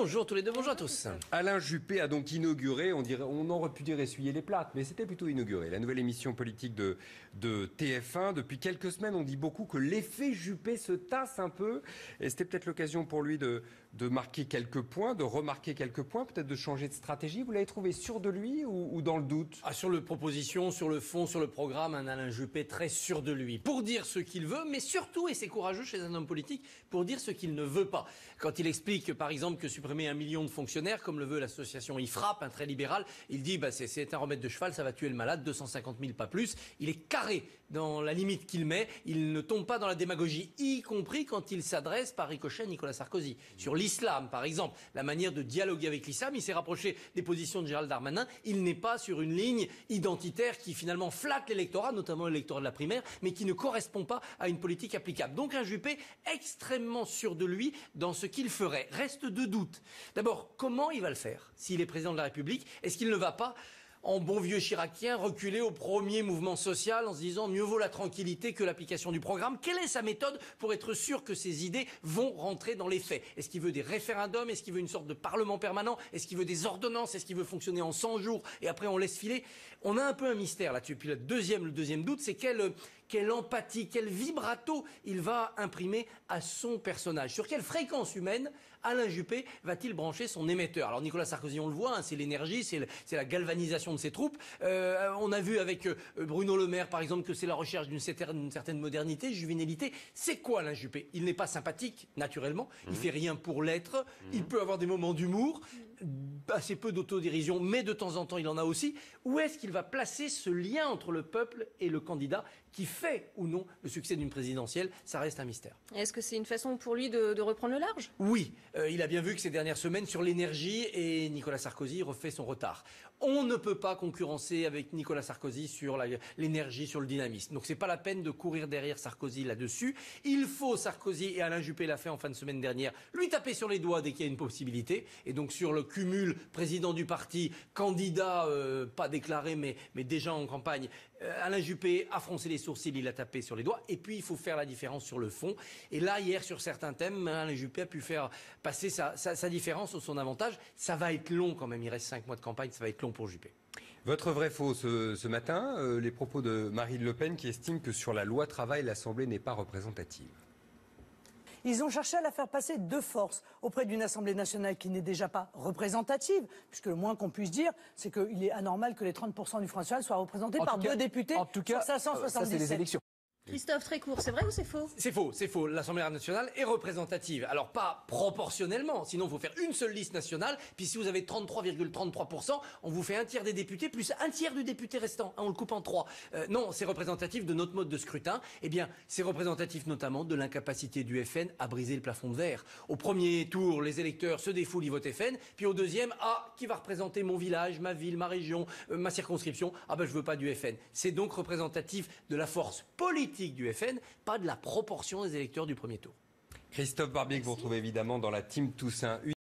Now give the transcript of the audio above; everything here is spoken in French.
Bonjour tous les deux, bonjour à tous. Alain Juppé a donc inauguré, on aurait pu dire essuyer les plâtres, mais c'était plutôt inauguré, la nouvelle émission politique de TF1. Depuis quelques semaines, on dit beaucoup que l'effet Juppé se tasse un peu. Et c'était peut-être l'occasion pour lui de marquer quelques points, de remarquer quelques points, peut-être de changer de stratégie. Vous l'avez trouvé sûr de lui ou dans le doute? Sur le proposition, sur le fond, sur le programme, un Alain Juppé très sûr de lui. Pour dire ce qu'il veut, mais surtout, et c'est courageux chez un homme politique, pour dire ce qu'il ne veut pas. Quand il explique, par exemple, que supprimer 1 million de fonctionnaires, comme le veut l'association IFRAP, un très libéral, il dit c'est un remède de cheval, ça va tuer le malade, 250 000, pas plus. Il est carré dans la limite qu'il met. Il ne tombe pas dans la démagogie, y compris quand il s'adresse par ricochet à Nicolas Sarkozy. Sur l'islam, par exemple, la manière de dialoguer avec l'islam, il s'est rapproché des positions de Gérald Darmanin. Il n'est pas sur une ligne identitaire qui finalement flatte l'électorat, notamment l'électorat de la primaire, mais qui ne correspond pas à une politique applicable. Donc un Juppé extrêmement sûr de lui dans ce qu'il ferait. Reste deux doutes. D'abord, comment il va le faire s'il est président de la République? Est-ce qu'il ne va pas, en bon vieux chiracien, reculer au premier mouvement social en se disant mieux vaut la tranquillité que l'application du programme? Quelle est sa méthode pour être sûr que ses idées vont rentrer dans les faits? Est-ce qu'il veut des référendums? Est-ce qu'il veut une sorte de parlement permanent? Est-ce qu'il veut des ordonnances? Est-ce qu'il veut fonctionner en 100 jours et après on laisse filer? On a un peu un mystère là-dessus. Puis le deuxième doute, c'est quelle empathie, quel vibrato il va imprimer à son personnage. Sur quelle fréquence humaine Alain Juppé va-t-il brancher son émetteur? Alors Nicolas Sarkozy, on le voit, hein, c'est l'énergie, c'est la galvanisation de ses troupes. On a vu avec Bruno Le Maire, par exemple, que c'est la recherche d'une certaine modernité, juvénilité. C'est quoi Alain Juppé? Il n'est pas sympathique, naturellement. Il fait rien pour l'être. Il peut avoir des moments d'humour, assez peu d'autodérision, mais de temps en temps, il en a aussi. Où est-ce qu'il va placer ce lien entre le peuple et le candidat qui fait ou non le succès d'une présidentielle? Ça reste un mystère. Est-ce que c'est une façon pour lui de reprendre le large? Oui, il a bien vu que ces dernières semaines, sur l'énergie, et Nicolas Sarkozy refait son retard. On ne peut pas concurrencer avec Nicolas Sarkozy sur l'énergie, sur le dynamisme. Donc c'est pas la peine de courir derrière Sarkozy là-dessus. Il faut, Sarkozy, et Alain Juppé l'a fait en fin de semaine dernière, lui taper sur les doigts dès qu'il y a une possibilité. Et donc sur le cumul président du parti, candidat pas déclaré mais déjà en campagne, Alain Juppé a froncé les sourcils, il a tapé sur les doigts. Et puis il faut faire la différence sur le fond. Et là, hier, sur certains thèmes, Alain Juppé a pu faire passer sa différence ou son avantage. Ça va être long quand même, il reste 5 mois de campagne, ça va être long pour Juppé. Votre vrai faux ce matin, les propos de Marine Le Pen qui estime que sur la loi travail, l'Assemblée n'est pas représentative. Ils ont cherché à la faire passer de force auprès d'une Assemblée nationale qui n'est déjà pas représentative, puisque le moins qu'on puisse dire, c'est qu'il est anormal que les 30% du Front national soient représentés par deux députés sur 577. Ça, c'est les élections. Christophe, très court, c'est vrai ou c'est faux? C'est faux. L'Assemblée nationale est représentative. Alors pas proportionnellement, sinon il faut faire une seule liste nationale. Puis si vous avez 33,33%, on vous fait un tiers des députés plus un tiers du député restant. On le coupe en 3. Non, c'est représentatif de notre mode de scrutin. Eh bien, c'est représentatif notamment de l'incapacité du FN à briser le plafond de verre. Au premier tour, les électeurs se défoulent, ils votent FN. Puis au deuxième, qui va représenter mon village, ma ville, ma région, ma circonscription? Je veux pas du FN. C'est donc représentatif de la force politique du FN, pas de la proportion des électeurs du premier tour. Christophe Barbier, que vous retrouvez évidemment dans la team Toussaint.